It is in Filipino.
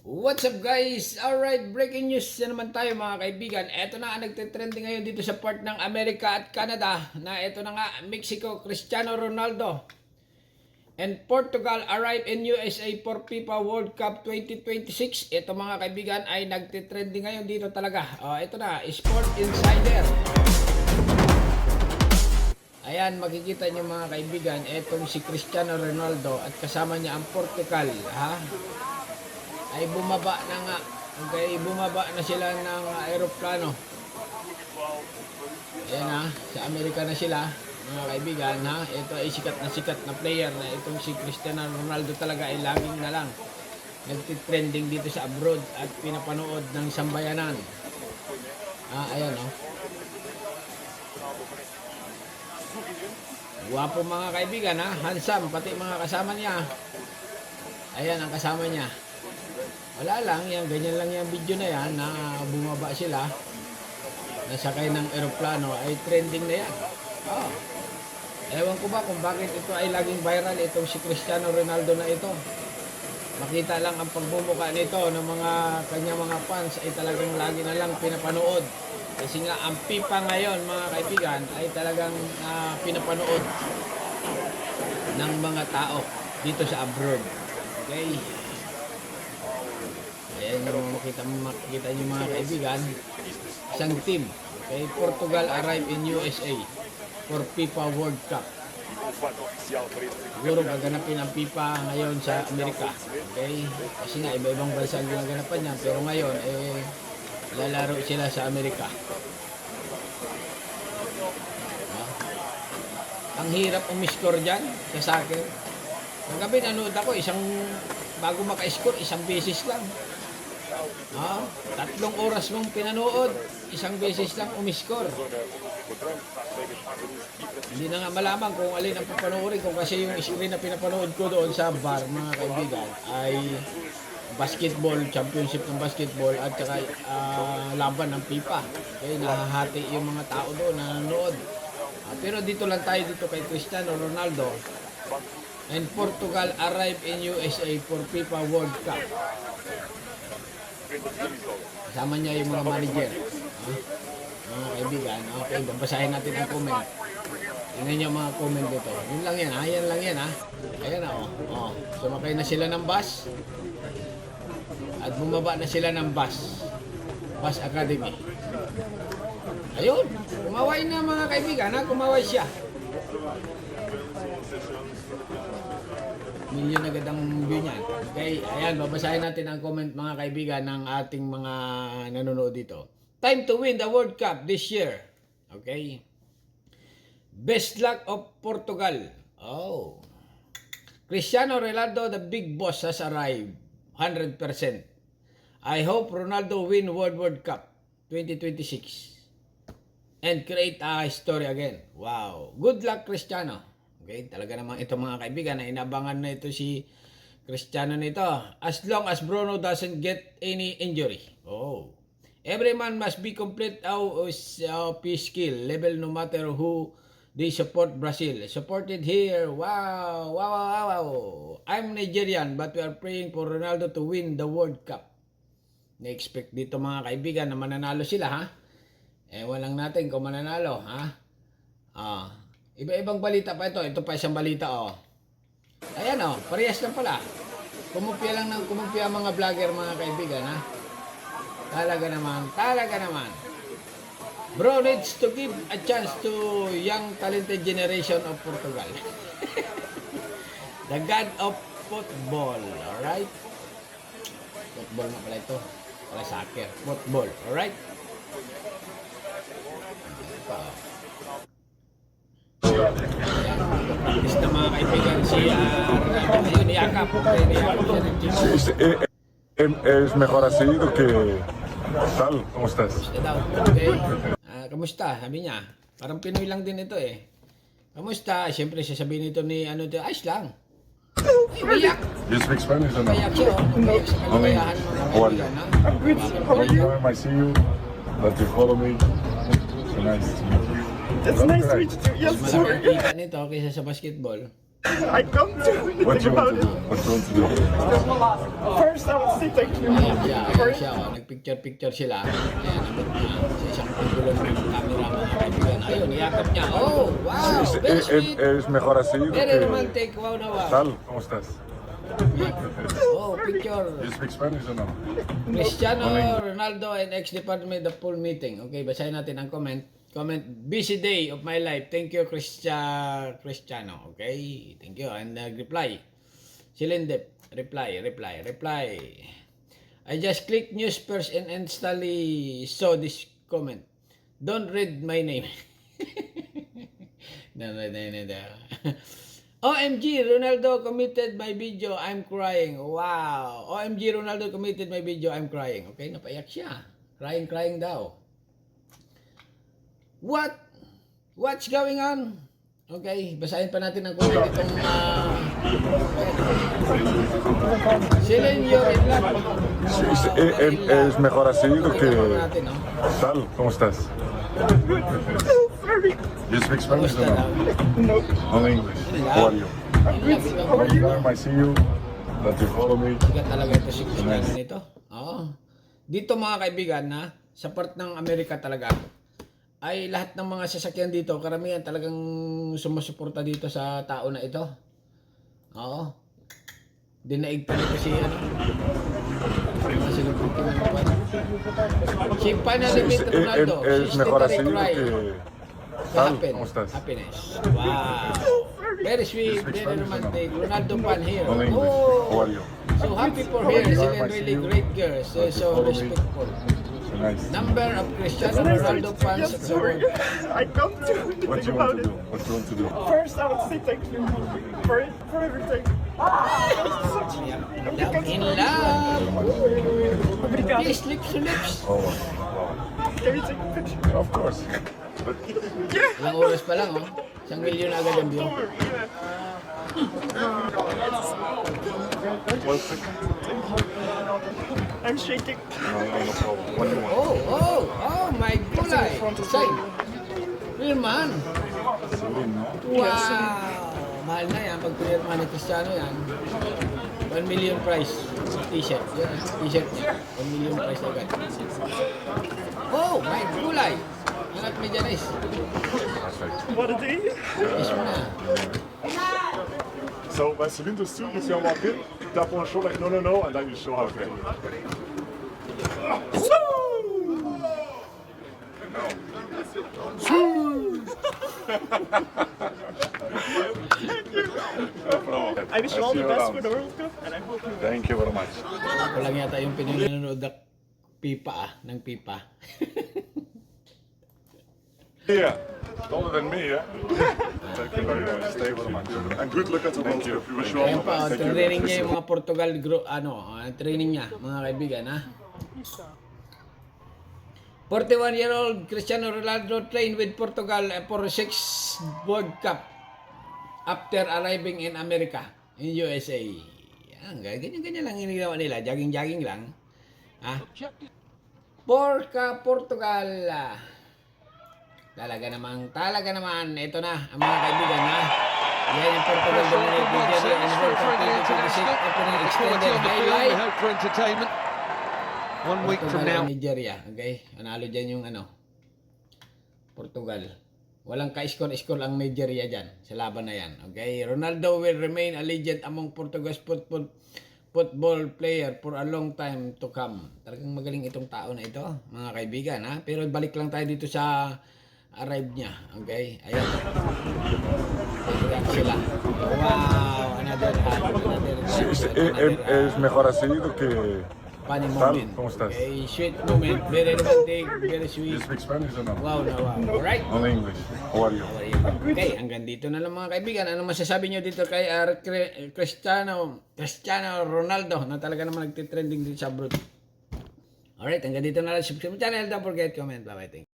What's up guys? Alright, breaking news na naman tayo mga kaibigan. Ito na ang nagtitrending ngayon dito sa part ng Amerika at Canada na ito na nga, Mexico, Cristiano Ronaldo and Portugal arrive in USA for FIFA World Cup 2026. Ito mga kaibigan ay nagtitrending ngayon dito talaga. Ito na, Sport Insider. Ayan, makikita niyo mga kaibigan, itong si Cristiano Ronaldo at kasama niya ang Portugal, ha? Ay bumaba na nga. Okay, bumaba na sila ng aeroplano. Ayan ha, sa Amerika na sila, mga kaibigan ha. Ito ay sikat na player na itong si Cristiano Ronaldo talaga ay laging na lang nagtitrending dito sa abroad at pinapanood ng sambayanan. Ayan o. Guwapo mga kaibigan ha, handsome, pati mga kasama niya. Ayan ang kasama niya. Wala lang, yan, ganyan lang yung video na yan na bumaba sila nasakay ng eroplano ay trending na yan. Ewan ko ba kung bakit ito ay laging viral itong si Cristiano Ronaldo na ito. Makita lang ang pagbumuka nito ng mga kanyang mga fans ay talagang lagi na lang pinapanood. Kasi nga ang FIFA ngayon mga kaibigan ay talagang pinapanood ng mga tao dito sa abroad. Okay? Ayan yung makikita nyo mga kaibigan, isang team. Okay, Portugal arrive in USA for FIFA World Cup. Siguro gaganapin ang FIFA ngayon sa Amerika. Okay, kasi nga iba-ibang bansa ang ginaganapan niya. Pero ngayon, lalaro sila sa Amerika. Ang hirap umiscore dyan sa soccer. Kagabi nanood ako, bago maka-score, isang beses lang. 3 oras mong pinanood, isang beses lang umiscore. Hindi na nga malaman kung alin ang papanoorin ko kasi yung screen na pinapanood ko doon sa bar mga kaibigan ay basketball, championship ng basketball at saka laban ng FIFA. Okay, nahahati yung mga tao doon na nanonood. Pero dito lang tayo dito kay Cristiano Ronaldo and Portugal arrive in USA for FIFA World Cup. Kasama niya yung mga manager. Mga kaibigan. Okay, babasahin natin ang comment. Tingnan niyo mga comment dito. Yun lang yan ha. Yan lang yan ha. Ayan na oh. Sumakay na sila ng bus. At bumaba na sila ng bus. Bus Academy. Ayun. Kumaway na mga kaibigan ha. Kumaway siya. Milyon agad ang view niyan. Okay, ayan, babasahin natin ang comment mga kaibigan ng ating mga nanonood dito. Time to win the World Cup this year. Okay. Best luck of Portugal. Cristiano Ronaldo, the big boss, has arrived. 100%. I hope Ronaldo win World Cup 2026 and create a history again. Wow. Good luck, Cristiano. Okay, talaga naman ito mga kaibigan na inabangan na ito si Cristiano nito. As long as Bruno doesn't get any injury. Every man must be complete of his skill level no matter who they support. Brazil supported here. Wow. I'm Nigerian but we are praying for Ronaldo to win the World Cup. Na-expect dito mga kaibigan na mananalo sila ha. Ewan lang natin kung mananalo ha. Iba-ibang balita pa ito. Ito pa isang balita Ayan parehas lang pala. Kumupya mga vlogger mga kaibigan ha. Talaga naman. Bro needs to give a chance to young talented generation of Portugal. The God of football. Alright? Football na pala ito. Pala soccer. Football. Alright? Practice na mga kaibigan si ayun, niyakap. Es mejor así do que tal. ¿Cómo estás? Okay. Kamusta? Sabi niya. Parang Pinoy lang din ito eh. Kamusta? Siyempre sasabihin nito ni ayos lang. Iyak. You speak Spanish or no? Iyak siya. Iyak sa kaligayahan mga kaibigan. How are you? I see you. That you follow me. So nice to meet you. It's nice to meet you too. Yes, Mas sorry. malaki kita nito kaysa sa basketball. I come to What do think you want about to it. do? What do you want to do? First, I would say thank you. Ayan siya. Oh. Nagpicture-picture sila. Ayan, nabot niya. Sa isang pagkulo ng camera, mga kaibigan. Ayun, iyakap niya. Oh, wow! Very sweet. Es mejor así do Very que... romantic. Wow na wow. Tal, ¿cómo estás? Oh, picture. You speak Spanish or no? Cristiano Ronaldo and ex-department the full meeting. Okay, basahin natin ang comment. Comment, busy day of my life. Thank you, Cristiano. Okay, thank you. And reply. Silindip. Reply. I just click news first and instantly saw this comment. Don't read my name. No. OMG, Ronaldo committed my video, I'm crying. Wow. OMG, Ronaldo committed my video, I'm crying. Okay, napaiyak siya. Crying daw. What's going on? Okay, basahin pa natin ang comment itong Celine, you're in love. Es mejor así do que... Natin, no? Tal, ¿cómo estás? Sorry. You speak Spanish or Kamusta no? daw? Only English. How are you? Long time I see you. That you follow me. Sikat talaga ito si Cristiano nito. Oo. Dito mga kaibigan na sa part ng Amerika talaga ay lahat ng mga sasakyan dito, karamihan talagang sumusuporta dito sa tao na ito. Oo. Dinaig pa nito si ano. Si finally meet Ronaldo. Es She mejor así still do cry. que... Tal, ¿cómo estás? Happiness. Wow. Very sweet, very romantic. Ronaldo fan here. Only English. How are you? So happy for her. Sila really great girls. So respectful. So nice. Number of Cristiano Ronaldo fans of the world. I come to What think do you want about to it. do? What do you want to do? First, I would say thank you for everything. In love. Please, lips to lips. Oh, wow. Can we take a picture? Of course. But Ilang oras pa lang, oh. 1 milyon na agad ang view. one second. I'm shaking. No problem. What do you want? Oh, my gulay. Say, real man. Celine, no? Wow. Mahal na yan. Pag pinirma ni Cristiano yan. 1 million price. T-shirt. Yan, t-shirt niya. 1 million price agad. Oh, my gulay. Angat may Janice. Perfect. What a day. Yes mo na. So, when Celine does too, you walk in, tap on the shoulder like, no, and then you show how to play. I wish you all the best for the World Cup, and I hope you Thank you very much. Ako lang yata yung Pinoy na nanonood ng pipa ng pipa. Yeah, taller than me, yeah? Thank you very much. Stay very much. And good luck at the World Cup. We wish you all Ayan the pa, best. Thank you. training niya yung mga Portugal group, training niya, mga kaibigan, ha? 41-year-old Cristiano Ronaldo trained with Portugal for 6 World Cup after arriving in America, in USA. Yan, ganyan-ganyan lang ginagawa nila, jogging-jogging lang. Ha? Portugal. Talaga naman, ito na, ang mga kaibigan, ha? Yan yung Portugal dominate Nigeria and World Cup 2026 opening extended highlight. hope for entertainment. 1 week from Portugal now. and Nigeria, okay? Analo dyan yung Portugal. Walang ka-score ang Nigeria dyan sa laban na yan, okay? Ronaldo will remain a legend among Portugal's football player for a long time to come. Talagang magaling itong tao na ito, mga kaibigan, ha? Pero balik lang tayo dito sa arrive niya, okay? Ayan. Ayan sila. Wow! Another Es mejor así do que... funny Tal, moment. ¿cómo estás? Okay, sweet moment. Very romantic, very You sweet. speak Spanish or no? Wow na wow. Alright. Only English. How are you? Okay, hanggang dito na lang mga kaibigan. Ano masasabi nyo dito kay Cristiano Ronaldo na talaga naman nagtitrending dito sa abroad? Alright, hanggang dito na lang. Subscribe channel. Don't forget, comment. Bye-bye.